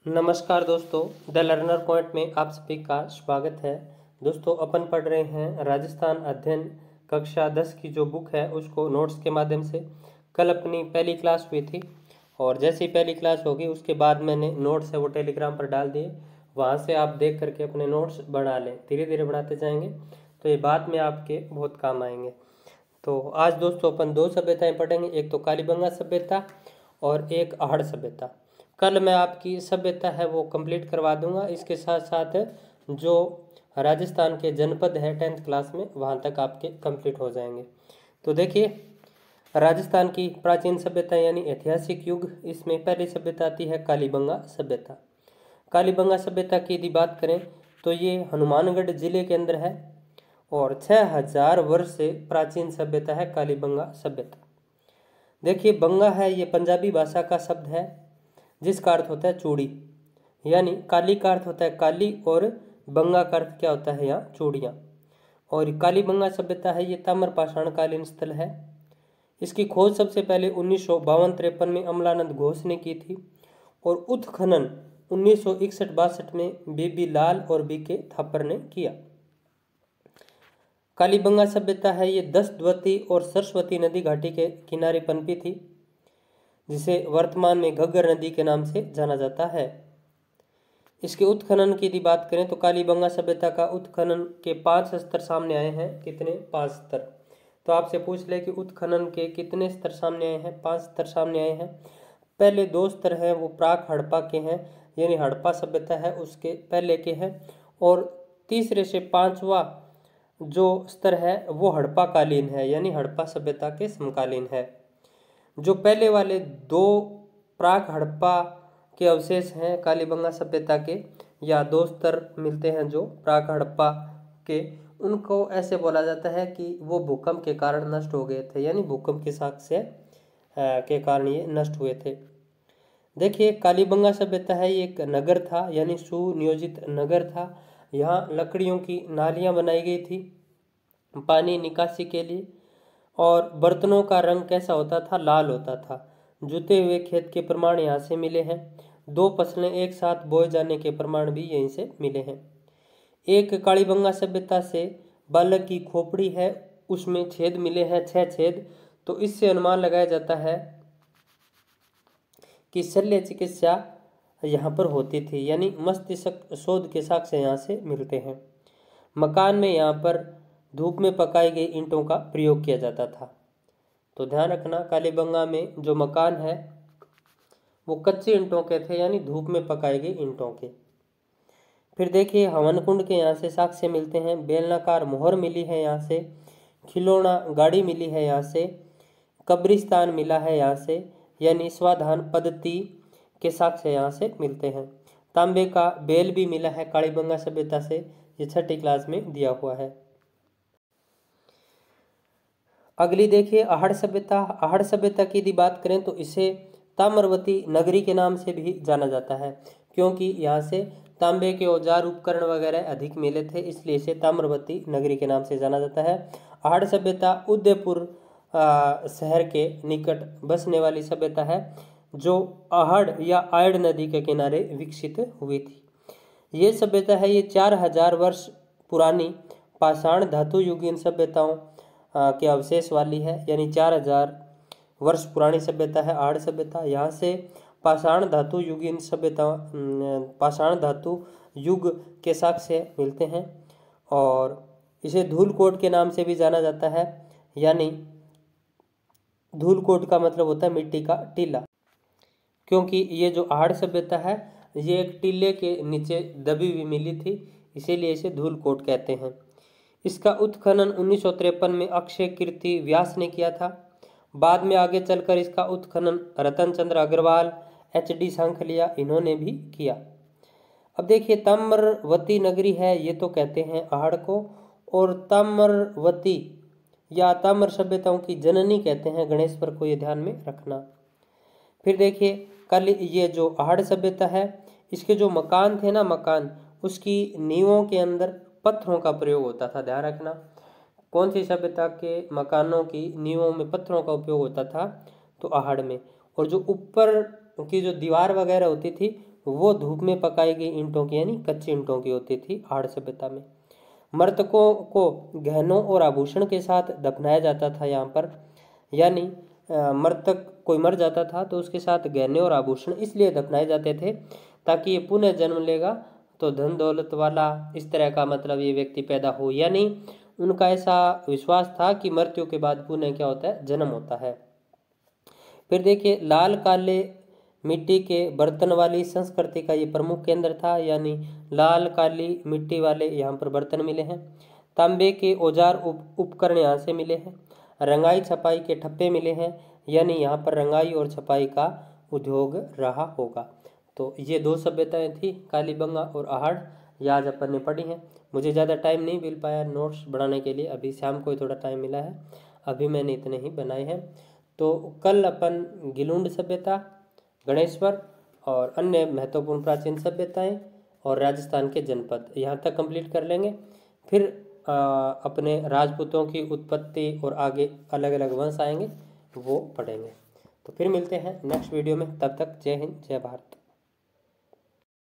नमस्कार दोस्तों, the learner point में आप सभी का स्वागत है। दोस्तों, अपन पढ़ रहे हैं राजस्थान अध्ययन कक्षा 10 की जो बुक है उसको नोट्स के माध्यम से। कल अपनी पहली क्लास हुई थी और जैसे ही पहली क्लास होगी उसके बाद मैंने नोट्स है वो टेलीग्राम पर डाल दिए। वहाँ से आप देख करके अपने नोट्स बना लें, धीरे धीरे बढ़ाते जाएंगे तो ये बाद में आपके बहुत काम आएंगे। तो आज दोस्तों अपन दो सभ्यताएं पढ़ेंगे, एक तो कालीबंगा सभ्यता और एक आहड़ सभ्यता। कल मैं आपकी सभ्यता है वो कंप्लीट करवा दूंगा, इसके साथ साथ जो राजस्थान के जनपद है 10th क्लास में वहाँ तक आपके कंप्लीट हो जाएंगे। तो देखिए, राजस्थान की प्राचीन सभ्यता यानी ऐतिहासिक युग, इसमें पहली सभ्यता आती है कालीबंगा सभ्यता। कालीबंगा सभ्यता की यदि बात करें तो ये हनुमानगढ़ जिले के अंदर है और 6000 वर्ष से प्राचीन सभ्यता है कालीबंगा सभ्यता। देखिए, बंगा है ये पंजाबी भाषा का शब्द है जिसका अर्थ होता है चूड़ी, यानी काली का अर्थ होता है काली और बंगा का अर्थ क्या होता है यहाँ चूड़ियाँ। और कालीबंगा सभ्यता है ये ताम्र पाषाणकालीन स्थल है। इसकी खोज सबसे पहले 1952-53 में अमलानंद घोष ने की थी और उत्खनन 1961-62 में बीबी लाल और बीके थापर ने किया। कालीबंगा सभ्यता है ये 10 द्वती और सरस्वती नदी घाटी के किनारे पनपी थी, जिसे वर्तमान में घग्गर नदी के नाम से जाना जाता है। इसके उत्खनन की यदि बात करें तो कालीबंगा सभ्यता का उत्खनन के 5 स्तर सामने आए हैं। कितने? 5 स्तर। तो आपसे पूछ ले कि उत्खनन के कितने स्तर सामने आए हैं? 5 स्तर सामने आए हैं। पहले 2 स्तर हैं वो प्राक हड़प्पा के हैं, यानी हड़प्पा सभ्यता है उसके पहले के हैं, और तीसरे से 5वां जो स्तर है वो हड़प्पा कालीन है, यानी हड़प्पा सभ्यता के समकालीन है। जो पहले वाले 2 प्राक हड़प्पा के अवशेष हैं कालीबंगा सभ्यता के, या 2 स्तर मिलते हैं जो प्राक हड़प्पा के, उनको ऐसे बोला जाता है कि वो भूकंप के कारण नष्ट हो गए थे, यानी भूकंप के साक्ष्य के कारण ये नष्ट हुए थे। देखिए, कालीबंगा सभ्यता है ये एक नगर था, यानी सुनियोजित नगर था। यहाँ लकड़ियों की नालियाँ बनाई गई थी पानी निकासी के लिए, और बर्तनों का रंग कैसा होता था? लाल होता था। जुते हुए खेत के प्रमाण यहाँ से मिले हैं। 2 फसलें एक साथ बोए जाने के प्रमाण भी यहीं से मिले हैं। एक कालीबंगा सभ्यता से बालक की खोपड़ी है उसमें छेद मिले हैं, 6 छेद। तो इससे अनुमान लगाया जाता है कि शल्य चिकित्सा यहाँ पर होती थी, यानी मस्तिष्क शोध के साक्ष्य यहाँ से मिलते हैं। मकान में यहाँ पर धूप में पकाई गई ईंटों का प्रयोग किया जाता था। तो ध्यान रखना, कालीबंगा में जो मकान है वो कच्चे ईंटों के थे, यानी धूप में पकाई गई ईंटों के। फिर देखिए, हवन कुंड के यहाँ से साक्ष्य मिलते हैं। बेलनाकार मोहर मिली है यहाँ से, खिलौना गाड़ी मिली है यहाँ से, कब्रिस्तान मिला है यहाँ से, यानी स्वाधान पद्धति के साक्ष्य यहाँ से मिलते हैं। तांबे का बेल भी मिला है कालीबंगा सभ्यता से, ये 6ठी क्लास में दिया हुआ है। अगली देखिए, आहड़ सभ्यता। आहड़ सभ्यता की यदि बात करें तो इसे ताम्रवती नगरी के नाम से भी जाना जाता है, क्योंकि यहाँ से तांबे के औजार उपकरण वगैरह अधिक मिले थे, इसलिए इसे ताम्रवती नगरी के नाम से जाना जाता है। आहड़ सभ्यता उदयपुर शहर के निकट बसने वाली सभ्यता है, जो आहड़ या आयड़ नदी के किनारे विकसित हुई थी। ये सभ्यता है ये 4000 वर्ष पुरानी पाषाण धातु युगीन सभ्यताओं के अवशेष वाली है, यानी 4000 वर्ष पुरानी सभ्यता है आहड़ सभ्यता। यहाँ से पाषाण धातु युगीन सभ्यता, पाषाण धातु युग के साक्ष्य मिलते हैं, और इसे धूलकोट के नाम से भी जाना जाता है, यानी धूलकोट का मतलब होता है मिट्टी का टीला, क्योंकि ये जो आहड़ सभ्यता है ये एक टीले के नीचे दबी हुई मिली थी, इसीलिए इसे धूलकोट कहते हैं। इसका उत्खनन 1953 में अक्षय कीर्ति व्यास ने किया था। बाद में आगे चलकर इसका उत्खनन रतन चंद्र अग्रवाल, HD सांखलिया, इन्होंने भी किया। अब देखिए, ताम्रवती नगरी है ये तो कहते हैं आहड़ को, और ताम्रवती या ताम्र सभ्यताओं की जननी कहते हैं गणेश्वर को, ये ध्यान में रखना। फिर देखिए, कल ये जो आहड़ सभ्यता है इसके जो मकान थे ना, मकान उसकी नींवों के अंदर पत्थरों का प्रयोग होता था। ध्यान रखना, कौन सी सभ्यता के मकानों की नींवों में पत्थरों का उपयोग होता था? तो आहड़ में। और जो ऊपर की जो दीवार वगैरह होती थी वो धूप में पकाई गई ईंटों की यानी कच्ची ईंटों की होती थी आहड़ सभ्यता में। मृतकों को गहनों और आभूषण के साथ दफनाया जाता था यहाँ पर, यानी मृतक कोई मर जाता था तो उसके साथ गहने और आभूषण इसलिए दफनाए जाते थे ताकि ये पुनः जन्म लेगा तो धन दौलत वाला इस तरह का मतलब ये व्यक्ति पैदा हो, यानी उनका ऐसा विश्वास था कि मृत्यु के बाद पुनः क्या होता है, जन्म होता है। फिर देखिए लाल काले मिट्टी के बर्तन वाली संस्कृति का ये प्रमुख केंद्र था, यानी लाल काली मिट्टी वाले यहाँ पर बर्तन मिले हैं। तांबे के औजार उपकरण यहाँ से मिले हैं। रंगाई छपाई के ठप्पे मिले हैं, यानी यहाँ पर रंगाई और छपाई का उद्योग रहा होगा। तो ये दो सभ्यताएं थी, कालीबंगा और आहड़। ये आज अपन ने पढ़ी हैं। मुझे ज़्यादा टाइम नहीं मिल पाया नोट्स बनाने के लिए, अभी शाम को ही थोड़ा टाइम मिला है, अभी मैंने इतने ही बनाए हैं। तो कल अपन गिलुंड सभ्यता, गणेश्वर और अन्य महत्वपूर्ण प्राचीन सभ्यताएं और राजस्थान के जनपद यहाँ तक कंप्लीट कर लेंगे। फिर अपने राजपूतों की उत्पत्ति और आगे अलग अलग वंश आएंगे वो पढ़ेंगे। तो फिर मिलते हैं नेक्स्ट वीडियो में, तब तक जय हिंद जय भारत।